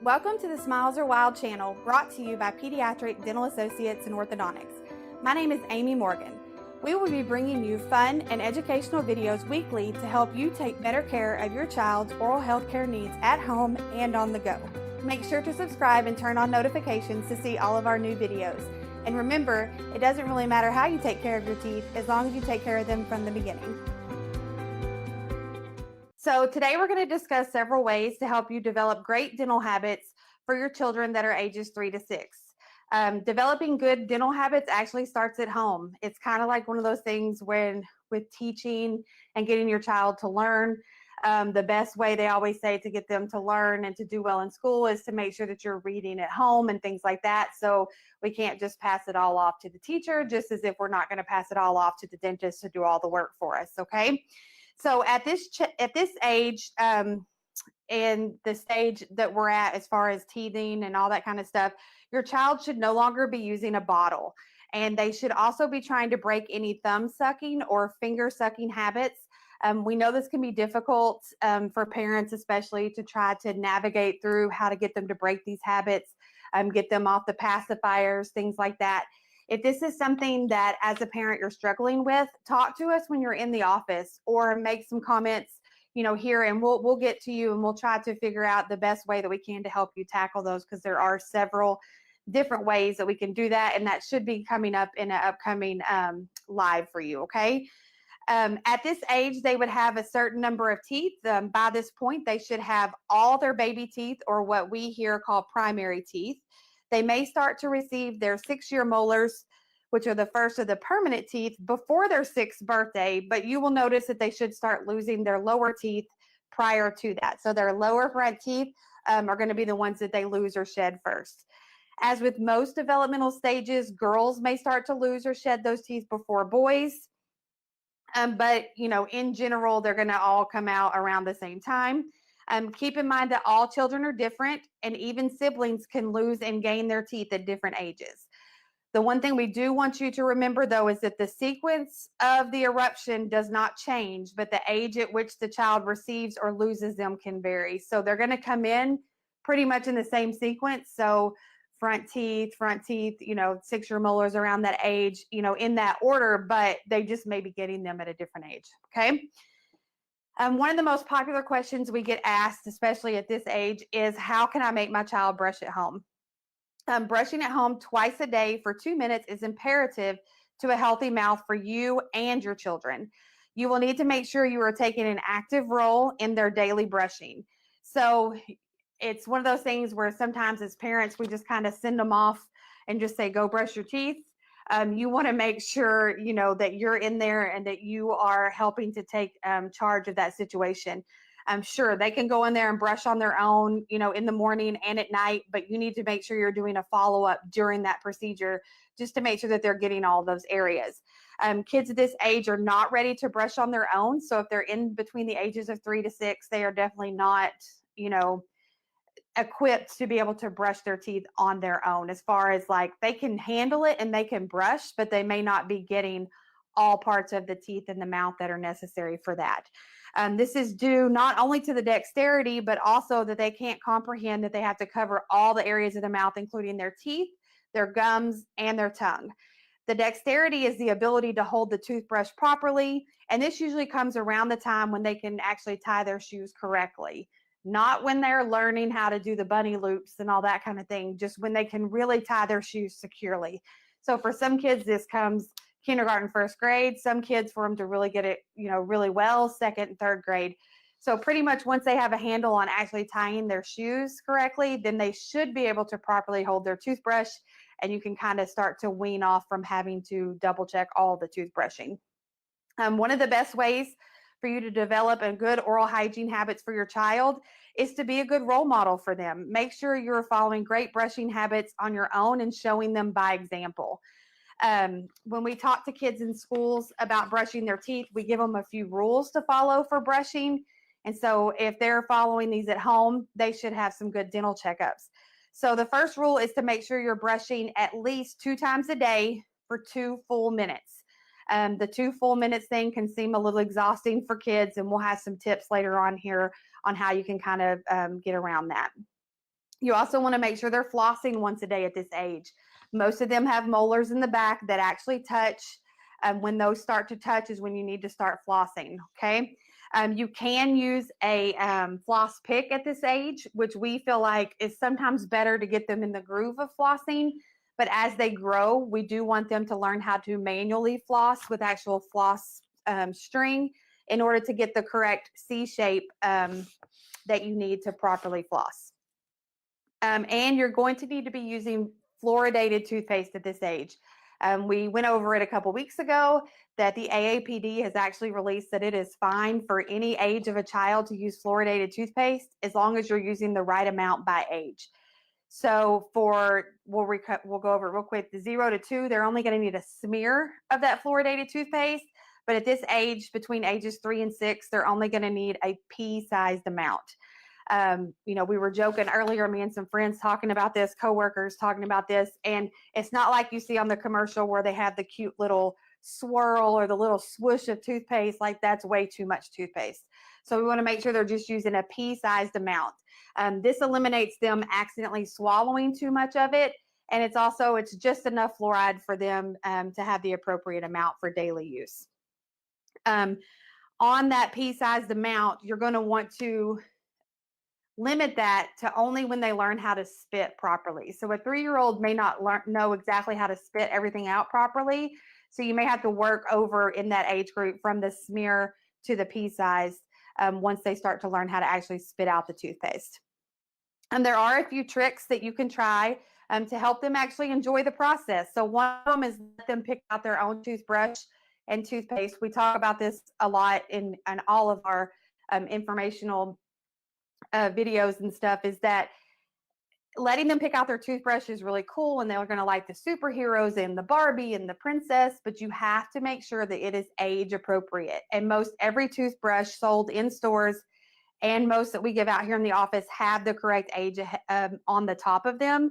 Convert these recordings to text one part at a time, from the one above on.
Welcome to the Smiles Are Wild channel, brought to you by Pediatric Dental Associates and Orthodontics. My name is Amy Morgan. We will be bringing you fun and educational videos weekly to help you take better care of your child's oral health care needs at home and on the go. Make sure to subscribe and turn on notifications to see all of our new videos. And remember, it doesn't really matter how you take care of your teeth as long as you take care of them from the beginning. So today we're going to discuss several ways to help you develop great dental habits for your children that are ages 3 to 6. Developing good dental habits actually starts at home. It's kind of like one of those things when with teaching and getting your child to learn. The best way they always say to get them to learn and to do well in school is to make sure that you're reading at home and things like that. So we can't just pass it all off to the teacher, just as if we're not going to pass it all off to the dentist to do all the work for us, okay? So at this age, and the stage that we're at as far as teething and all that kind of stuff, your child should no longer be using a bottle. And they should also be trying to break any thumb sucking or finger sucking habits. We know this can be difficult for parents, especially to try to navigate through how to get them to break these habits, get them off the pacifiers, things like that. If this is something that as a parent you're struggling with, talk to us when you're in the office or make some comments, here, and we'll get to you and we'll try to figure out the best way that we can to help you tackle those, because there are several different ways that we can do that, and that should be coming up in an upcoming live for you, okay? At this age, they would have a certain number of teeth. By this point, they should have all their baby teeth, or what we here call primary teeth. They may start to receive their 6-year molars, which are the first of the permanent teeth, before their 6th birthday, but you will notice that they should start losing their lower teeth prior to that. So their lower front teeth are going to be the ones that they lose or shed first. As with most developmental stages, girls may start to lose or shed those teeth before boys. But, in general, they're going to all come out around the same time. Keep in mind that all children are different, and even siblings can lose and gain their teeth at different ages. The one thing we do want you to remember, though, is that the sequence of the eruption does not change, but the age at which the child receives or loses them can vary. So they're going to come in pretty much in the same sequence. So front teeth, 6-year molars around that age, in that order, but they just may be getting them at a different age, okay? One of the most popular questions we get asked, especially at this age, is how can I make my child brush at home? Brushing at home twice a day for 2 minutes is imperative to a healthy mouth for you and your children. You will need to make sure you are taking an active role in their daily brushing. So it's one of those things where sometimes as parents, we just kind of send them off and just say, go brush your teeth. You want to make sure, that you're in there and that you are helping to take charge of that situation. I'm sure they can go in there and brush on their own, in the morning and at night, but you need to make sure you're doing a follow-up during that procedure just to make sure that they're getting all those areas. Kids at this age are not ready to brush on their own. So if they're in between the ages of 3 to 6, they are definitely not, equipped to be able to brush their teeth on their own, as far as like they can handle it and they can brush, but they may not be getting all parts of the teeth in the mouth that are necessary for that. This is due not only to the dexterity, but also that they can't comprehend that they have to cover all the areas of the mouth, including their teeth, their gums, and their tongue. The dexterity is the ability to hold the toothbrush properly, and this usually comes around the time when they can actually tie their shoes correctly. Not when they're learning how to do the bunny loops and all that kind of thing, just when they can really tie their shoes securely. So for some kids, this comes kindergarten, 1st grade. Some kids, for them to really get it, really well, 2nd and 3rd grade. So pretty much once they have a handle on actually tying their shoes correctly, then they should be able to properly hold their toothbrush, and you can kind of start to wean off from having to double check all the toothbrushing. One of the best ways for you to develop a good oral hygiene habits for your child is to be a good role model for them. Make sure you're following great brushing habits on your own and showing them by example. When we talk to kids in schools about brushing their teeth, we give them a few rules to follow for brushing. And so if they're following these at home, they should have some good dental checkups. So the first rule is to make sure you're brushing at least 2 times a day for 2 full minutes. The 2 full minutes thing can seem a little exhausting for kids, and we'll have some tips later on here on how you can kind of get around that. You also want to make sure they're flossing once a day at this age. Most of them have molars in the back that actually touch. When those start to touch is when you need to start flossing, okay? You can use a floss pick at this age, which we feel like is sometimes better to get them in the groove of flossing. But as they grow, we do want them to learn how to manually floss with actual floss string in order to get the correct C shape that you need to properly floss. And you're going to need to be using fluoridated toothpaste at this age. We went over it a couple weeks ago that the AAPD has actually released that it is fine for any age of a child to use fluoridated toothpaste as long as you're using the right amount by age. So we'll go over it real quick. The 0 to 2, they're only going to need a smear of that fluoridated toothpaste. But at this age, between ages 3 and 6, they're only going to need a pea-sized amount. We were joking earlier, me and some friends talking about this, coworkers talking about this, and it's not like you see on the commercial where they have the cute little swirl or the little swoosh of toothpaste. Like, that's way too much toothpaste. So we want to make sure they're just using a pea-sized amount. This eliminates them accidentally swallowing too much of it, and it's just enough fluoride for them to have the appropriate amount for daily use. On that pea-sized amount, you're going to want to limit that to only when they learn how to spit properly. So a 3-year-old may not know exactly how to spit everything out properly. So you may have to work over in that age group from the smear to the pea-sized once they start to learn how to actually spit out the toothpaste. And there are a few tricks that you can try to help them actually enjoy the process. So one of them is let them pick out their own toothbrush and toothpaste. We talk about this a lot in all of our informational videos and stuff, is that letting them pick out their toothbrush is really cool, and they're going to like the superheroes and the Barbie and the princess, but you have to make sure that it is age appropriate. And most every toothbrush sold in stores and most that we give out here in the office have the correct age on the top of them.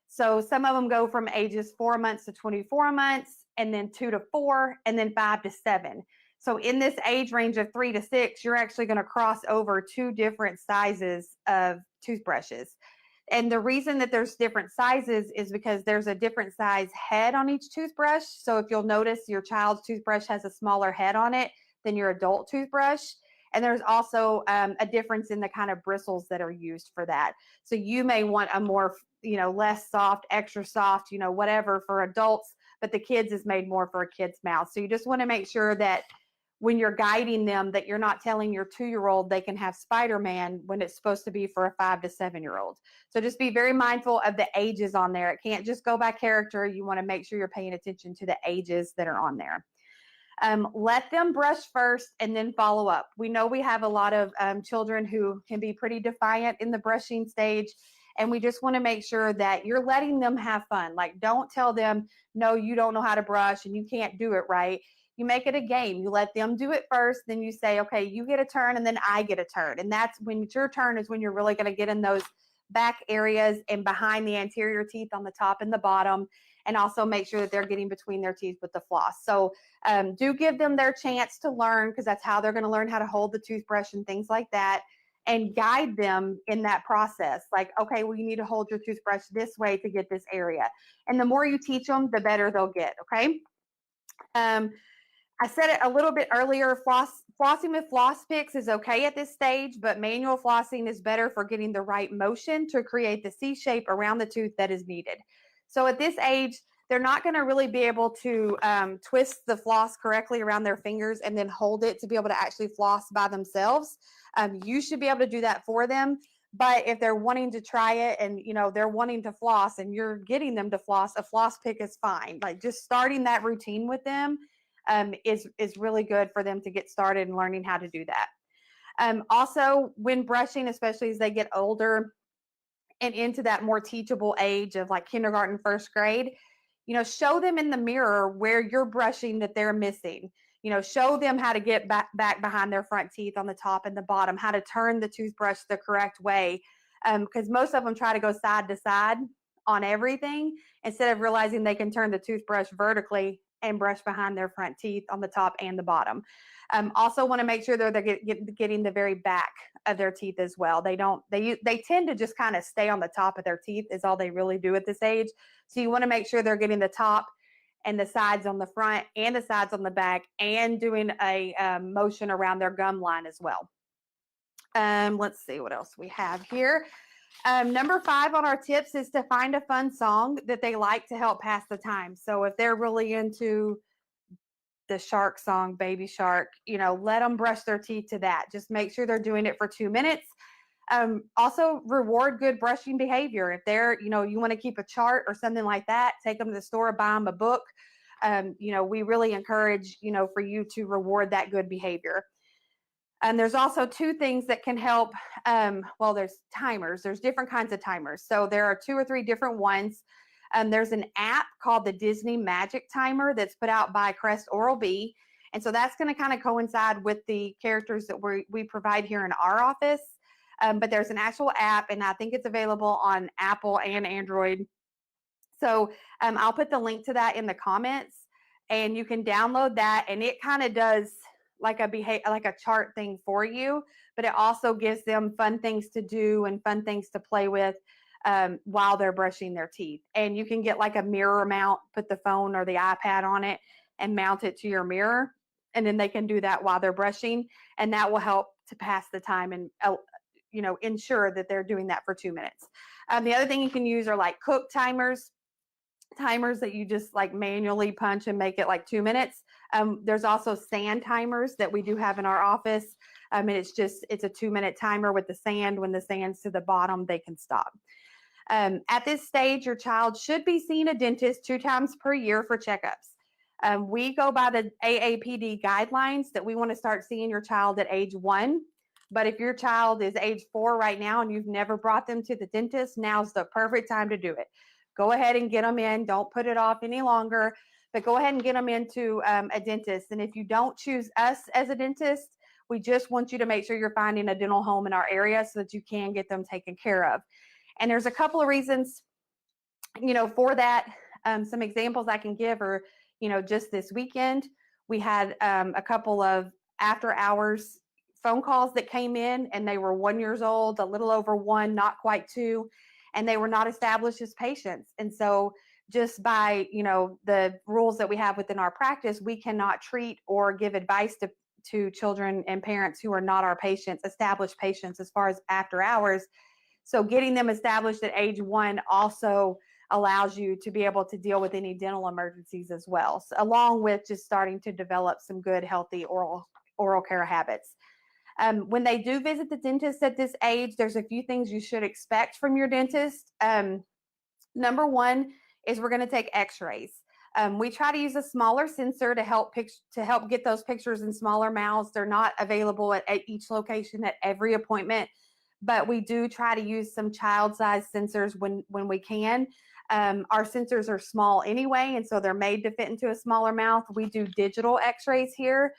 So some of them go from ages 4 months to 24 months, and then 2 to 4, and then 5 to 7. So in this age range of 3 to 6, you're actually going to cross over 2 different sizes of toothbrushes. And the reason that there's different sizes is because there's a different size head on each toothbrush. So if you'll notice, your child's toothbrush has a smaller head on it than your adult toothbrush. And there's also a difference in the kind of bristles that are used for that. So you may want a more, less soft, extra soft, whatever for adults, but the kids is made more for a kid's mouth. So you just want to make sure that when you're guiding them, that you're not telling your 2-year-old they can have Spider-Man when it's supposed to be for a 5 to 7-year-old. So just be very mindful of the ages on there. It can't just go by character. You want to make sure you're paying attention to the ages that are on there. Let them brush first and then follow up. We know we have a lot of children who can be pretty defiant in the brushing stage, and we just want to make sure that you're letting them have fun. Like, don't tell them, no, you don't know how to brush and you can't do it right. You make it a game. You let them do it first, then you say, okay, you get a turn and then I get a turn. And that's when it's your turn, is when you're really going to get in those back areas and behind the anterior teeth on the top and the bottom, and also make sure that they're getting between their teeth with the floss. So do give them their chance to learn, because that's how they're going to learn how to hold the toothbrush and things like that, and guide them in that process. Like, okay, well, you need to hold your toothbrush this way to get this area. And the more you teach them, the better they'll get, okay? I said it a little bit earlier, flossing with floss picks is okay at this stage, but manual flossing is better for getting the right motion to create the C shape around the tooth that is needed. So at this age, they're not going to really be able to twist the floss correctly around their fingers and then hold it to be able to actually floss by themselves. You should be able to do that for them. But if they're wanting to try it and, they're wanting to floss and you're getting them to floss, a floss pick is fine. Like, just starting that routine with them is really good for them to get started and learning how to do that. Also, when brushing, especially as they get older and into that more teachable age of like kindergarten, first grade, show them in the mirror where you're brushing that they're missing. Show them how to get back behind their front teeth on the top and the bottom, how to turn the toothbrush the correct way. Because most of them try to go side to side on everything instead of realizing they can turn the toothbrush vertically and brush behind their front teeth on the top and the bottom. Also want to make sure they're getting the very back of their teeth as well. They tend to just kind of stay on the top of their teeth is all they really do at this age. So you want to make sure they're getting the top and the sides on the front and the sides on the back, and doing a motion around their gum line as well. Let's see what else we have here. Number 5 on our tips is to find a fun song that they like to help pass the time. So if they're really into the shark song, Baby Shark, let them brush their teeth to that. Just make sure they're doing it for 2 minutes. Also reward good brushing behavior. If they're, you want to keep a chart or something like that, take them to the store, buy them a book. We really encourage, for you to reward that good behavior. And there's also 2 things that can help. There's timers. There's different kinds of timers. So there are 2 or 3 different ones. There's an app called the Disney Magic Timer that's put out by Crest Oral-B. And so that's going to kind of coincide with the characters that we provide here in our office. But there's an actual app, and I think it's available on Apple and Android. So I'll put the link to that in the comments, and you can download that, and it kind of does like a chart thing for you, but it also gives them fun things to do and fun things to play with while they're brushing their teeth. And you can get like a mirror mount, put the phone or the iPad on it and mount it to your mirror, and then they can do that while they're brushing, and that will help to pass the time and ensure that they're doing that for 2 minutes. The other thing you can use are like cook timers that you just like manually punch and make it like 2 minutes. There's also sand timers that we do have in our office. And it's a 2-minute timer with the sand. When the sand's to the bottom, they can stop. At this stage, your child should be seeing a dentist 2 times per year for checkups. We go by the AAPD guidelines that we want to start seeing your child at age 1. But if your child is age 4 right now and you've never brought them to the dentist, now's the perfect time to do it. Go ahead and get them in. Don't put it off any longer, but go ahead and get them into a dentist. And if you don't choose us as a dentist, we just want you to make sure you're finding a dental home in our area so that you can get them taken care of. And there's a couple of reasons, for that. Some examples I can give are, just this weekend, we had a couple of after hours phone calls that came in, and they were 1 year old, a little over 1, not quite 2, and they were not established as patients. And so just by, the rules that we have within our practice, we cannot treat or give advice to children and parents who are not our patients, established patients, as far as after hours. So getting them established at age 1 also allows you to be able to deal with any dental emergencies as well, so along with just starting to develop some good, healthy oral care habits. When they do visit the dentist at this age, there's a few things you should expect from your dentist. Number 1 is we're going to take x-rays. We try to use a smaller sensor to help get those pictures in smaller mouths. They're not available at each location at every appointment, but we do try to use some child-sized sensors when we can. Our sensors are small anyway, and so they're made to fit into a smaller mouth. We do digital x-rays here.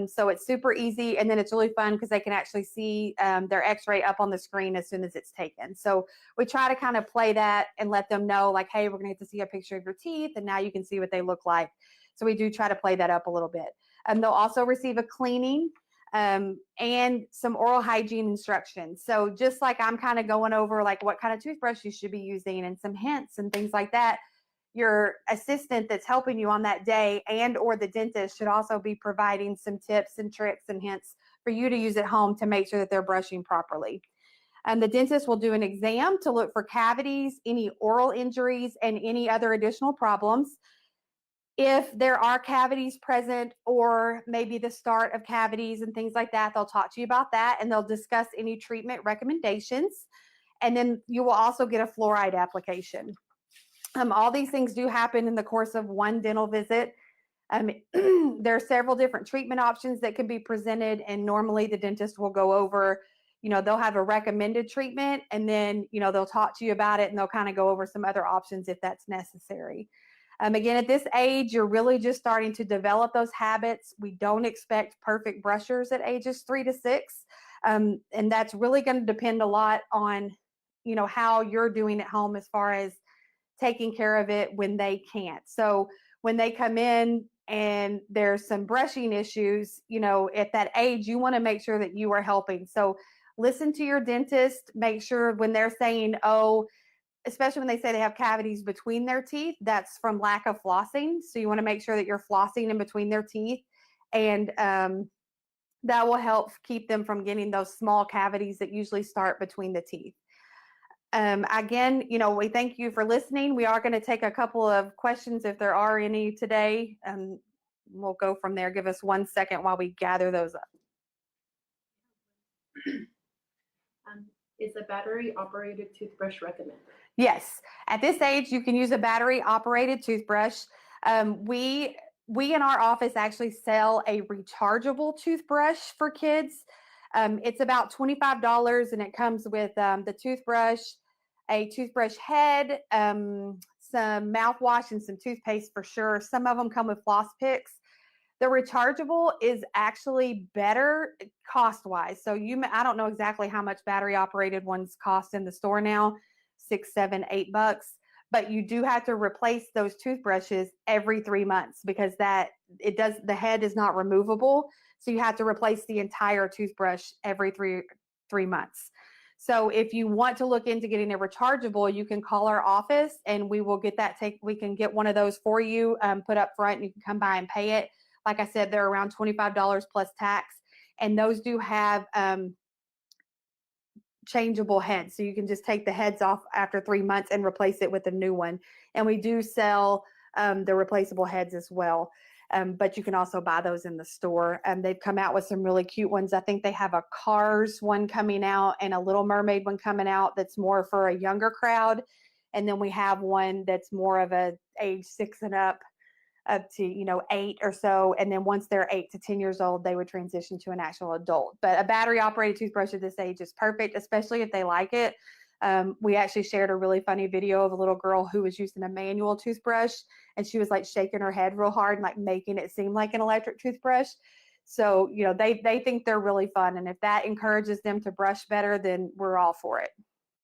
So it's super easy, and then it's really fun because they can actually see their x-ray up on the screen as soon as it's taken. So we try to kind of play that and let them know, like, hey, we're going to get to see a picture of your teeth, and now you can see what they look like. So we do try to play that up a little bit. They'll also receive a cleaning and some oral hygiene instructions. So just like I'm kind of going over like what kind of toothbrush you should be using and some hints and things like that, your assistant that's helping you on that day and or the dentist should also be providing some tips and tricks and hints for you to use at home to make sure that they're brushing properly. The dentist will do an exam to look for cavities, any oral injuries, and any other additional problems. If there are cavities present or maybe the start of cavities and things like that, they'll talk to you about that, and they'll discuss any treatment recommendations. And then you will also get a fluoride application. All these things do happen in the course of one dental visit. There are several different treatment options that can be presented, and normally the dentist will go over, they'll have a recommended treatment, and then, they'll talk to you about it, and they'll kind of go over some other options if that's necessary. Again, at this age, you're really just starting to develop those habits. We don't expect perfect brushers at ages 3 to 6. And that's really going to depend a lot on, how you're doing at home as far as taking care of it when they can't. So when they come in and there's some brushing issues, at that age, you want to make sure that you are helping. So listen to your dentist, make sure when they're saying, oh, especially when they say they have cavities between their teeth, that's from lack of flossing. So you want to make sure that you're flossing in between their teeth. And that will help keep them from getting those small cavities that usually start between the teeth. Again, we thank you for listening. We are going to take a couple of questions if there are any today, and we'll go from there. Give us 1 second while we gather those up. Is a battery-operated toothbrush recommended? Yes. At this age, you can use a battery-operated toothbrush. We in our office actually sell a rechargeable toothbrush for kids. It's about $25, and it comes with the toothbrush, a toothbrush head, some mouthwash, and some toothpaste for sure. Some of them come with floss picks. The rechargeable is actually better cost-wise. So I don't know exactly how much battery-operated ones cost in the store now, $6, $7, $8, but you do have to replace those toothbrushes every 3 months because the head is not removable. So you have to replace the entire toothbrush every three months. So if you want to look into getting a rechargeable, you can call our office and we will get we can get one of those for you, put up front, and you can come by and pay it. Like I said, they're around $25 plus tax, and those do have changeable heads. So you can just take the heads off after 3 months and replace it with a new one. And we do sell the replaceable heads as well. But you can also buy those in the store. They've come out with some really cute ones. I think they have a Cars one coming out and a Little Mermaid one coming out that's more for a younger crowd. And then we have one that's more of a age 6 and up to 8 or so, and then once they're 8 to 10 years old, they would transition to an actual adult. But a battery operated toothbrush at this age is perfect, especially if they like it. We actually shared a really funny video of a little girl who was using a manual toothbrush, and she was like shaking her head real hard and like making it seem like an electric toothbrush. So they think they're really fun, and if that encourages them to brush better, then we're all for it.